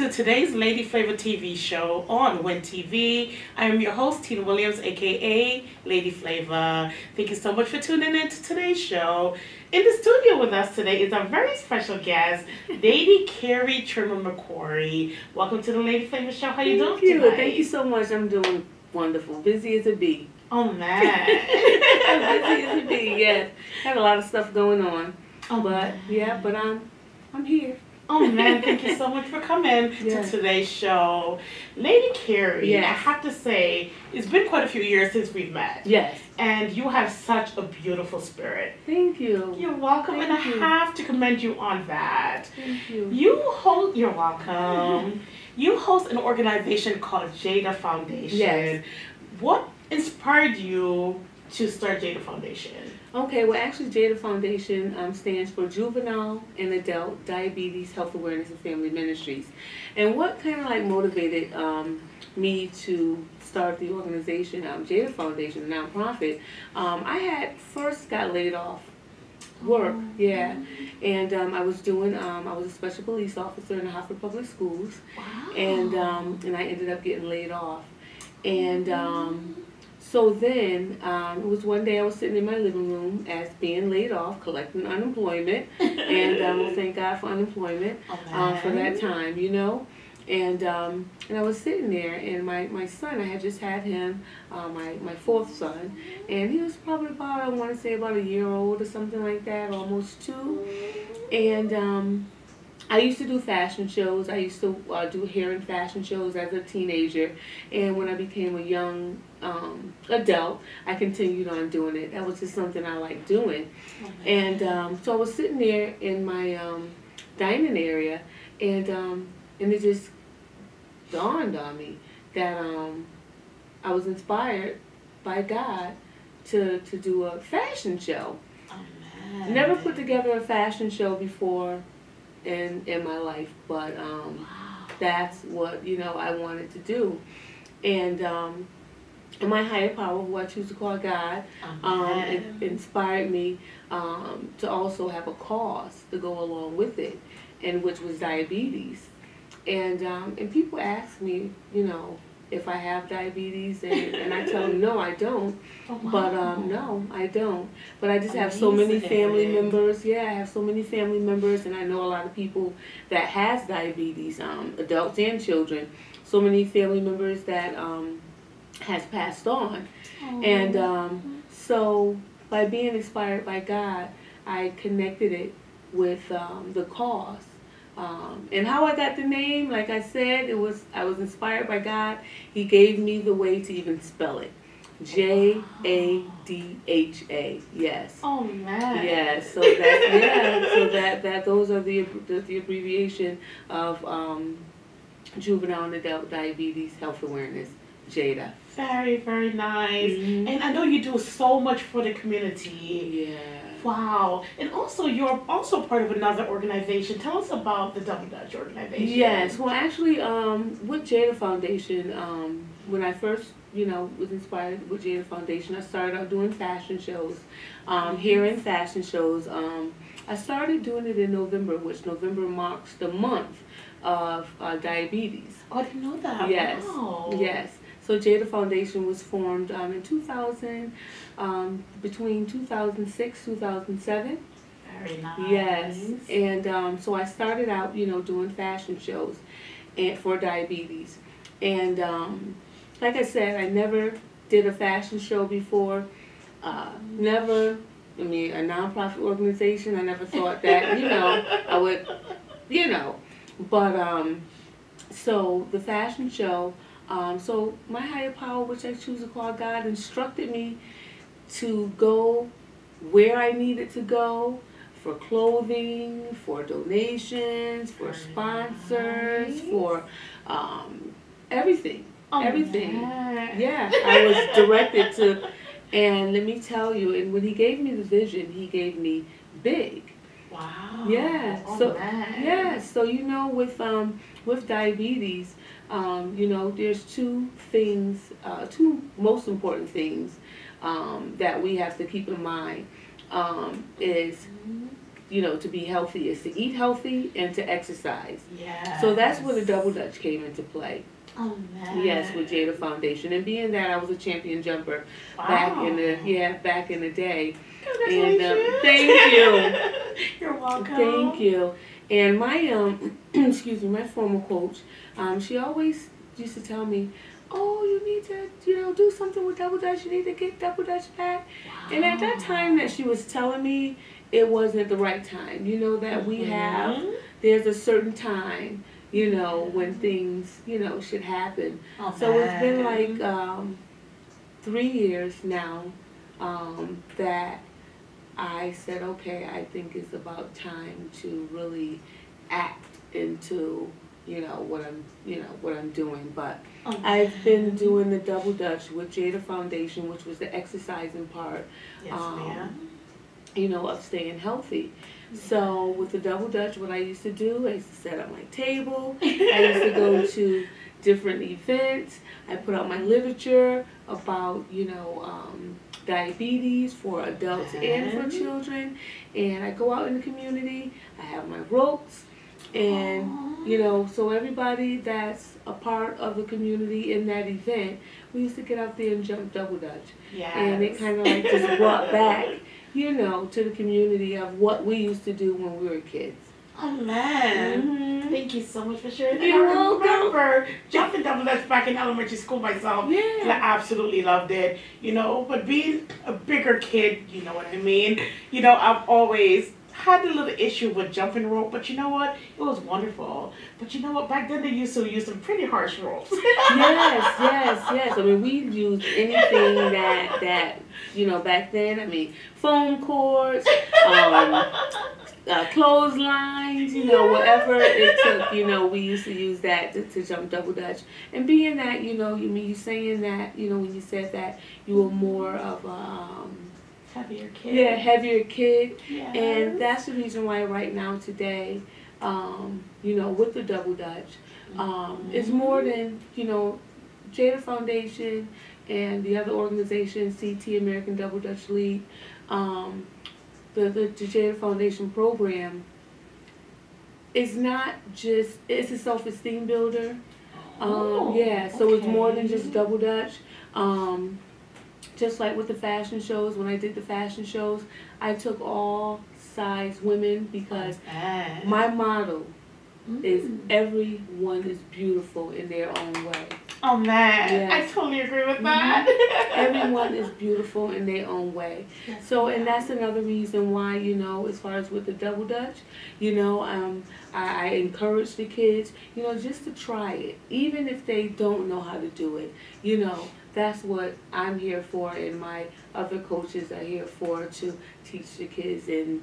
to today's Lady Flava TV show on Win TV. I am your host, Tina Williams, aka Lady Flava. Thank you so much for tuning in to today's show. In the studio with us today is our very special guest, Lady Carrie Trimmer McQuarrie. Welcome to the Lady Flava show. How you doing tonight? Thank you so much. I'm doing wonderful. Busy as a bee. Oh man. Busy as a bee, yes. Had a lot of stuff going on. Oh, but man. yeah, but I'm here. Oh man, thank you so much for coming to today's show. Lady Carrie, I have to say, it's been quite a few years since we've met. Yes. And you have such a beautiful spirit. Thank you. You're welcome, and I have to commend you on that. Thank you. You're welcome. You host an organization called Jada Foundation. Yes. What inspired you to start Jada Foundation? Okay, well actually Jada Foundation stands for Juvenile and Adult Diabetes Health Awareness and Family Ministries. And what kind of like motivated me to start the organization, Jada Foundation, a nonprofit, I had first got laid off work, and I was doing, I was a special police officer in the Hartford Public Schools, and I ended up getting laid off. And so then, it was one day I was sitting in my living room as being laid off, collecting unemployment, and well, thank God for unemployment for that time, you know. And I was sitting there, and my son, I had just had him, my fourth son, and he was probably about, I want to say about a year old or something like that, almost 2. And I used to do fashion shows. I used to do hair and fashion shows as a teenager, and when I became a young adult, I continued on doing it. That was just something I liked doing. And so I was sitting there in my dining area, and it just dawned on me that I was inspired by God to do a fashion show. Never put together a fashion show before in my life, but that's what, you know, I wanted to do. And my higher power, who I choose to call God, it inspired me to also have a cause to go along with it, and which was diabetes. And people ask me, you know, if I have diabetes, and I tell them no, I don't. But no, I don't. But I just have so many family members. Yeah, I have so many family members, and I know a lot of people that has diabetes, adults and children. So many family members that has passed on. And so by being inspired by God, I connected it with the cause. And how I got the name, like I said, I was inspired by God. He gave me the way to even spell it. Jadha. Yes. Oh man. Yes. So that so that those are the abbreviation of Juvenile and Adult Diabetes Health Awareness. Jada. Very, very nice. And I know you do so much for the community. Yeah. Wow. And also, you're also part of another organization. Tell us about the Double Dutch organization. Yes. Well, actually, with Jada Foundation, when I first, you know, was inspired with Jada Foundation, I started out doing fashion shows, hair and fashion shows. I started doing it in November, which November marks the month of diabetes. Oh, I didn't know that. Yes. Wow. Yes. So Jada Foundation was formed in 2000, between 2006, 2007. Very nice. Yes. And so I started out, you know, doing fashion shows for diabetes. And like I said, I never did a fashion show before. Never, I mean, a nonprofit organization, I never thought that, you know, I would, you know. But so the fashion show, so my higher power, which I choose to call God, instructed me to go where I needed to go for clothing, for donations, for sponsors, for everything. Everything. Yeah, I was directed to, and let me tell you, and when he gave me the vision, he gave me big. Wow. Yeah. So so you know, with diabetes, you know, there's two most important things that we have to keep in mind. Is to be healthy is to eat healthy and to exercise. Yeah. So that's where the double dutch came into play. Oh man. Yes, with Jada Foundation, and being that I was a champion jumper Wow. back in the day. Congratulations. And thank you. You're welcome. Thank you. And my excuse me, my former coach, she always used to tell me, "Oh, you need to, do something with double dutch. You need to get double dutch back." Wow. And at that time that she was telling me, it wasn't the right time. That we have, there's a certain time, when things, should happen. Oh, so it's been like 3 years now that I said, okay, I think it's about time to really act into, what I'm doing. But I've been doing the double dutch with Jada Foundation, which was the exercising part. Yes, ma'am. Of staying healthy. So with the double dutch, what I used to do, I used to set up my table. I used to go to different events. I put out my literature about, diabetes for adults and for children. And I go out in the community. I have my ropes. And, so everybody that's a part of the community in that event, we used to get out there and jump double dutch. Yes. And it kind of like just brought back, to the community of what we used to do when we were kids. Oh man, thank you so much for sharing that. You're I welcome. remember jumping double dutch back in elementary school myself. Yeah. And I absolutely loved it. But being a bigger kid, you know what I mean? I've always had a little issue with jumping rope, but you know what? It was wonderful. But you know what? Back then they used to use some pretty harsh ropes. Yes. I mean, we used anything that back then. I mean, foam cords, clotheslines, whatever it took. We used to use that to jump double dutch. And being that, you saying that, when you said that you were more of a heavier kid. Yeah, heavier kid. Yes. And that's the reason why right now today, with the double dutch, it's more than, Jada Foundation and the other organization, CT, American Double Dutch League, the Jada Foundation program is not just, it's a self-esteem builder. So it's more than just double dutch. Just like with the fashion shows, when I did the fashion shows, I took all size women because my motto is everyone is beautiful in their own way. Oh man, yes. I totally agree with that. Everyone is beautiful in their own way. Yes, so, and that's another reason why, as far as with the double dutch, I encourage the kids, just to try it. Even if they don't know how to do it, that's what I'm here for, and my other coaches are here for, to teach the kids and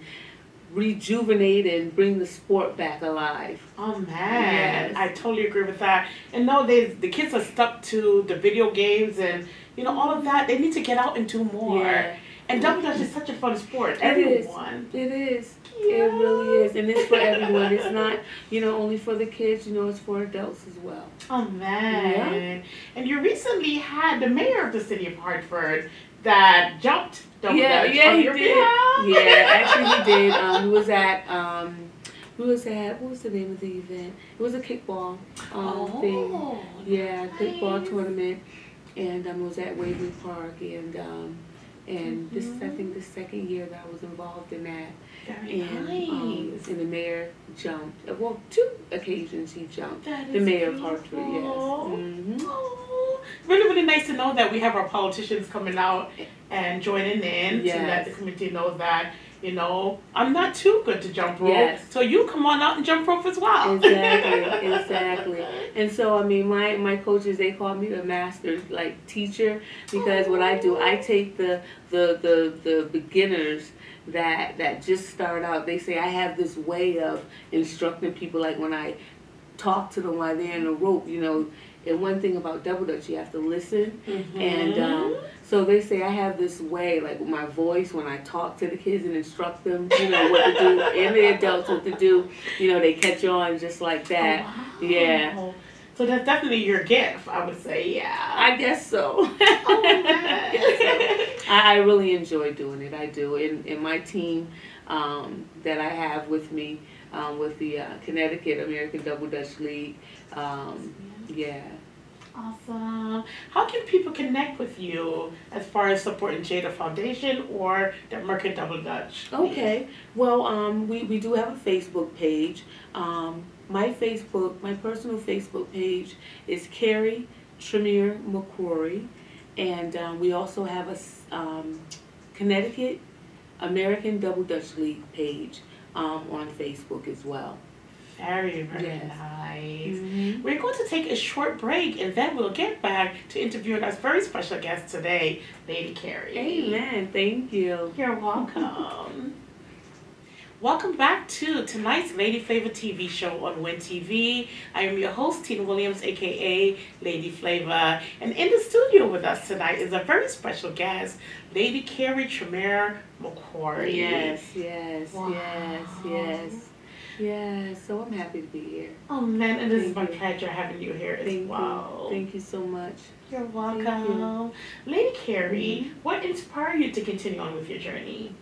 rejuvenate and bring the sport back alive. Oh man, yes. I totally agree with that. And nowadays the kids are stuck to the video games and all of that. They need to get out and do more. Yeah. And double dutch is such a fun sport. It is. Yeah. It really is, and it's for everyone. It's not, only for the kids. It's for adults as well. Oh man! Yeah. And you recently had the mayor of the city of Hartford that jumped double dutch on your behalf. Yeah, actually he did. We was at what was the name of the event? It was a kickball thing. Yeah, nice. Kickball tournament, and it was at Waverly Park, and this is, I think, the second year that I was involved in that. Very nice. And the mayor jumped. Well, 2 occasions he jumped. The mayor of Hartford, yes. Oh, really, really nice to know that we have our politicians coming out and joining in to let the community know that, I'm not too good to jump rope. Yes. So you come on out and jump rope as well. Exactly. And so, I mean, my coaches, they call me the master, teacher, because what I do, I take the beginners that just start out. They say I have this way of instructing people, like when I talk to them while they're in the rope, and one thing about double dutch, you have to listen. And so they say I have this way, like with my voice, when I talk to the kids and instruct them, what to do, and the adults what to do, they catch on just like that. Oh, wow. Yeah. So that's definitely your gift, I would say, yeah. I guess so. Oh, man. I really enjoy doing it. I do. And my team, that I have with me with the Connecticut American Double Dutch League. Yeah. Awesome. How can people connect with you as far as supporting Jada Foundation or the American Double Dutch? Okay. Well, we do have a Facebook page. My personal Facebook page is Carrie Tremere McQuarrie, and we also have a Connecticut American Double Dutch League page on Facebook as well. Very, very nice. We're going to take a short break and then we'll get back to interviewing our very special guest today, Lady Carrie. Amen. Thank you. You're welcome. Welcome back to tonight's Lady Flava TV show on Win TV. I am your host, Tina Williams, aka Lady Flava. And in the studio with us tonight is a very special guest, Lady Carrie Tremere McQuarrie. Yes. So I'm happy to be here. Oh man, and this is my pleasure having you here as well. Thank you so much. You're welcome. Lady Carrie, what inspired you to continue on with your journey?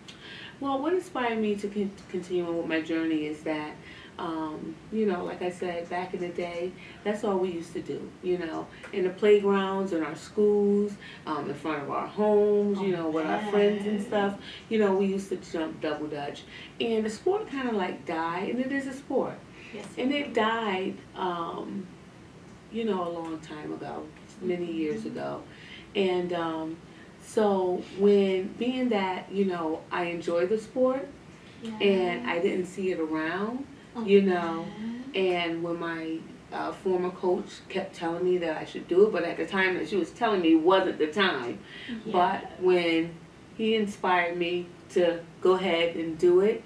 Well, what inspired me to continue on with my journey is that, like I said, back in the day, that's all we used to do, in the playgrounds, in our schools, in front of our homes, with our friends and stuff. We used to jump double dutch. And the sport kind of like died, and it is a sport. Yes. And it died, a long time ago, many years ago. And so being that, I enjoy the sport, and I didn't see it around, and when my former coach kept telling me that I should do it, but at the time that she was telling me wasn't the time. Yes. But when he inspired me to go ahead and do it,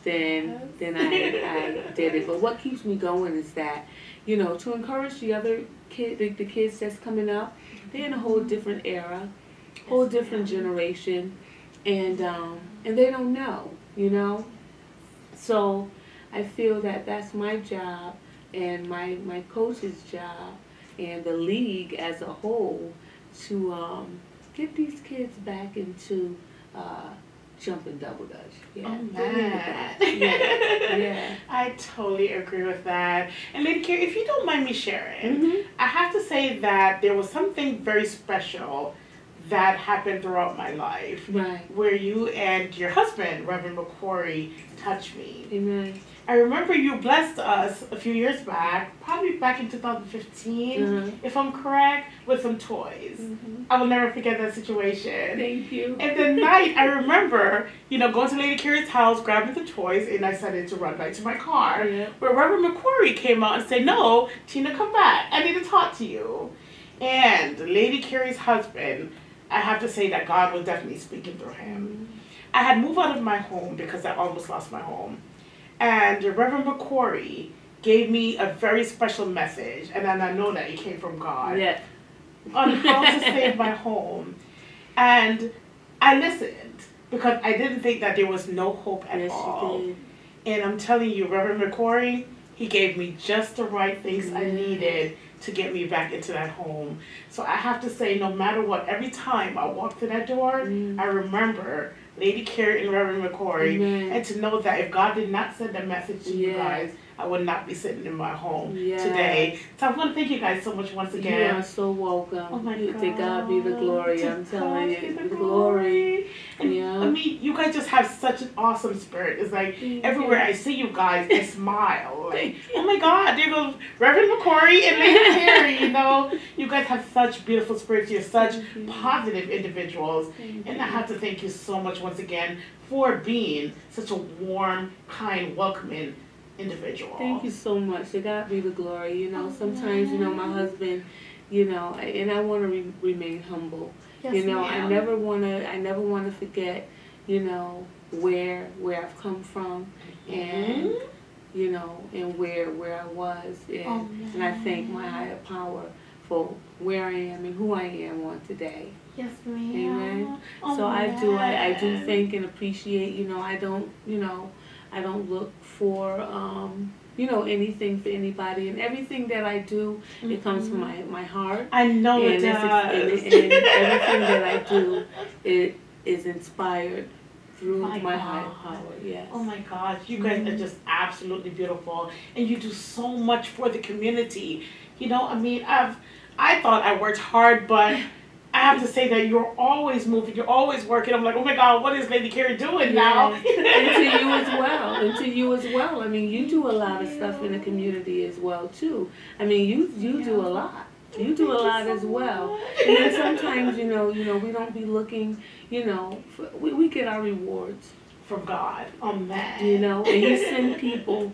then I did it. But what keeps me going is that, to encourage the other the kids that's coming up, they're in a whole different era, whole different generation, and they don't know, So I feel that that's my job and my coach's job and the league as a whole to get these kids back into jumping double dutch. Yeah. Oh man. Yeah. I totally agree with that. And Lady Carrie, if you don't mind me sharing, I have to say that there was something very special that happened throughout my life. Right. Where you and your husband, Reverend McQuarrie, touched me. Amen. I remember you blessed us a few years back, probably back in 2015, if I'm correct, with some toys. I will never forget that situation. Thank you. And the night, I remember, going to Lady Carrie's house, grabbing the toys, and I decided to run back to my car. Yeah. Where Reverend McQuarrie came out and said, "No, Tina, come back. I need to talk to you." And Lady Carrie's husband, I have to say that God was definitely speaking through him. I had moved out of my home because I almost lost my home. And Reverend McQuarrie gave me a very special message, and I know that it came from God, on how to save my home. And I listened because I didn't think that there was no hope at all. You did. And I'm telling you, Reverend McQuarrie, he gave me just the right things I needed to get me back into that home. So I have to say, no matter what, every time I walk through that door, I remember Lady Carrie and Reverend McQuarrie, and to know that if God did not send a message to you guys, I would not be sitting in my home today. So I want to thank you guys so much once again. You are so welcome. Oh my God. To God be the glory. I'm telling you, the glory. And I mean, you guys just have such an awesome spirit. It's like everywhere I see you guys, I smile. Like, oh my God, there goes Reverend McQuarrie and Lady Carrie. You guys have such beautiful spirits. You're such positive individuals. And I have to thank you so much once again for being such a warm, kind, welcoming individual. Thank you so much. To God be the glory. Sometimes, my husband, and I want to remain humble. Yes, I never want to forget, where I've come from, and and where I was, and I thank my higher power for where I am and who I am on today. Yes, ma'am. Amen. Oh, so I do thank and appreciate. I don't look for anything for anybody, and everything that I do, it comes from my heart. I know and it does. And everything that I do, it is inspired through My my higher God. power. Yes. Oh my gosh, you guys are just absolutely beautiful, and you do so much for the community. You know, I mean, I thought I worked hard, but I have to say that you're always moving, you're always working. I'm like, oh my God, what is Lady Carrie doing now? And to you as well. And to you as well. I mean, you do a lot of stuff in the community as well too. I mean, you do a lot. You do a lot as well. And then sometimes, you know, we don't be looking, we get our rewards From God, oh man. and He send people,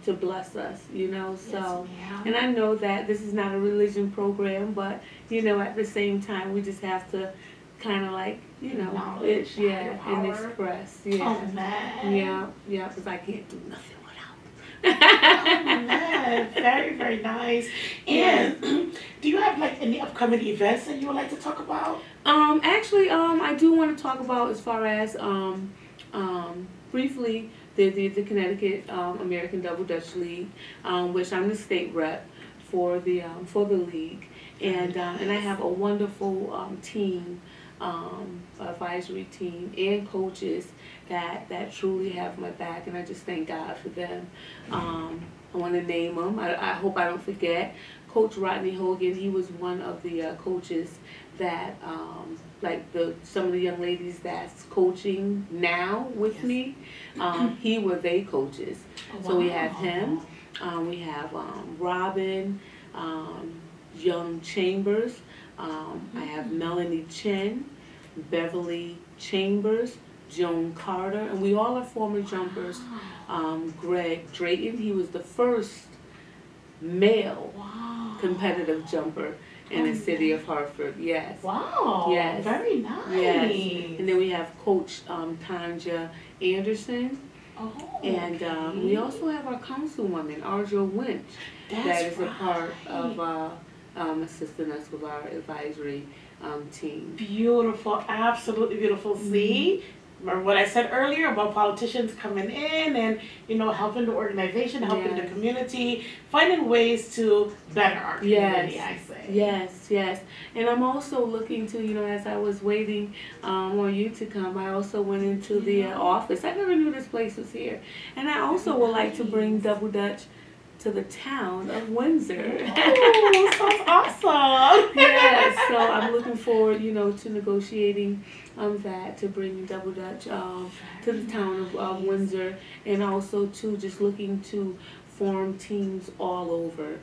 to bless us, so, Yes, and I know that this is not a religion program, but, at the same time, we just have to kind of like, Acknowledge higher and power. express, Oh man. yeah, because I can't do nothing without. Oh man, very, very nice. And do you have like any upcoming events that you would like to talk about? Actually, I do want to talk about as far as briefly the Connecticut American Double Dutch League, which I'm the state rep for the league, and I have a wonderful team, advisory team, and coaches that truly have my back, and I just thank God for them. I want to name them. I hope I don't forget. Coach Rodney Hogan, he was one of the coaches that, some of the young ladies that's coaching now with me, he were they coaches. Oh, So we wow. have him. We have Robin, Young Chambers. I have Melanie Chen, Beverly Chambers, Joan Carter, and we all are former jumpers. Greg Drayton, he was the first male Wow. competitive jumper in the city of Hartford. Yes. Wow. Yes. Very nice. Yes. And then we have Coach Tanja Anderson. Oh, And we also have our councilwoman, Arjo Winch, that is a part of assisting us with our advisory team. Beautiful, absolutely beautiful. See, remember what I said earlier about politicians coming in and helping the organization, helping the community, finding ways to better our community. I say. Yes. And I'm also looking to, as I was waiting on you to come, I also went into the office. I never knew this place was here, and I also would like to bring Double Dutch to the town of Windsor. Oh, sounds awesome. Yes, so I'm looking forward, to negotiating that, to bring Double Dutch to the town of Windsor, and also to just looking to form teams all over.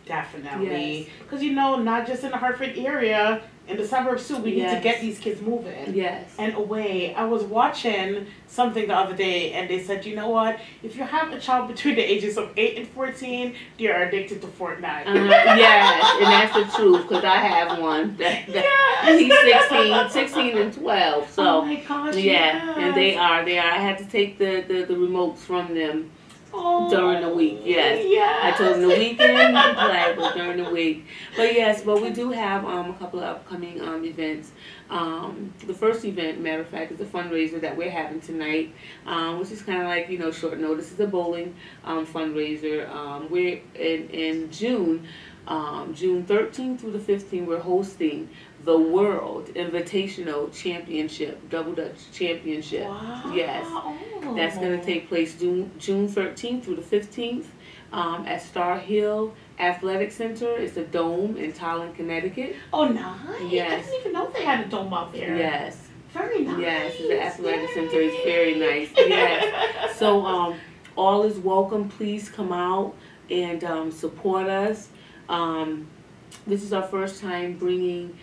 Definitely. Because, not just in the Hartford area, in the suburbs too, we need to get these kids moving. Yes. And away. I was watching something the other day, and they said, you know what? If you have a child between the ages of 8 and 14, they are addicted to Fortnite. Yes, and that's the truth, because I have one. He's 16 and 12. So, oh my gosh, and they are. I had to take the remotes from them. Oh, during the week, yes. I told them the weekend you can play, but during the week. But we do have a couple of upcoming events. The first event, matter of fact, is a fundraiser that we're having tonight, which is kind of like, short notice. It's a bowling fundraiser. We're in June, June 13th through the 15th, we're hosting the World Invitational Championship, Double Dutch Championship. Wow. Yes. That's going to take place June 13th through the 15th at Star Hill Athletic Center. It's a dome in Tolland, Connecticut. Oh, nice. Yes. I didn't even know they had a dome out there. Yes. Very nice. Yes, the athletic center is very nice. Yes. So all is welcome. Please come out and support us. This is our first time bringing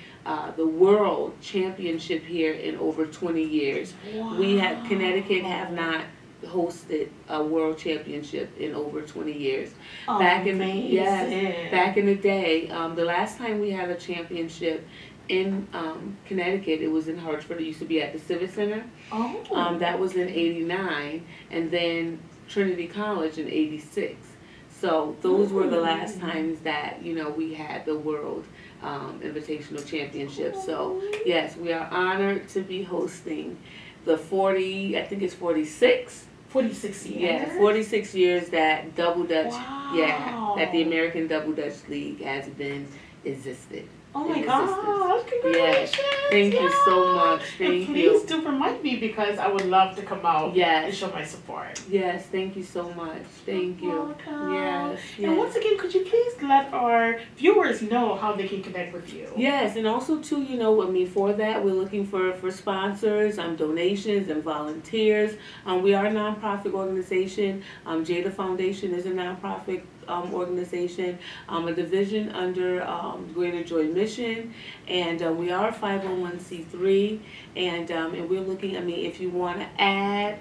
the World Championship here in over 20 years. Wow. Connecticut have not hosted a World Championship in over 20 years. Amazing. Back in the day, the last time we had a championship in Connecticut, it was in Hartford. It used to be at the Civic Center. Oh. That was in '89, and then Trinity College in '86. So those were the last times that we had the World Invitational Championship. So yes, we are honored to be hosting the 46 years. Yeah, 46 years that Double Dutch. Wow. Yeah, that the American Double Dutch League has been existed. Oh my in gosh, congratulations. Yes. Thank you so much. Thank and you. please do remind me because I would love to come out and Yes. show my support. Yes, thank you so much. Thank you. Welcome. Yes. And once again, could you please let our viewers know how they can connect with you? Yes, and also too, you know, I mean, for that, we're looking for sponsors, donations, and volunteers. We are a nonprofit organization. Jada Foundation is a nonprofit organization, a division under Greater Joy Mission, and we are a 501c3, and we're looking, I mean, if you want to add,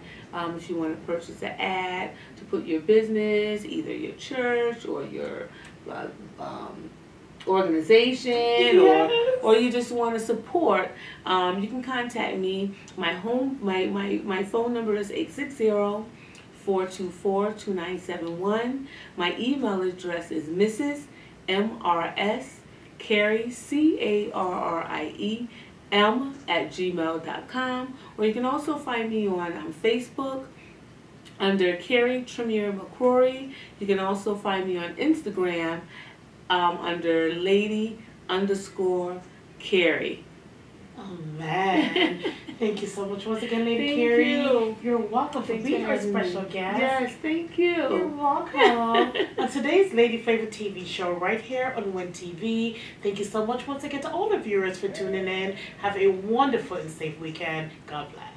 if you want to purchase an ad to put your business, either your church or your organization, Yes. or you just want to support, you can contact me. My phone number is 860-424-2971. My email address is Mrs. MRS Carrie CARRIE m@gmail.com, or you can also find me on Facebook under Carrie Tremere McCrory. You can also find me on Instagram under Lady_Carrie. Oh man, thank you so much once again, Lady Thank Carrie. you. You're welcome for being our special guest. Yes, thank you. You're welcome. On today's Lady Flavor TV show right here on Win TV. Thank you so much once again to all the viewers for tuning in. Have a wonderful and safe weekend. God bless.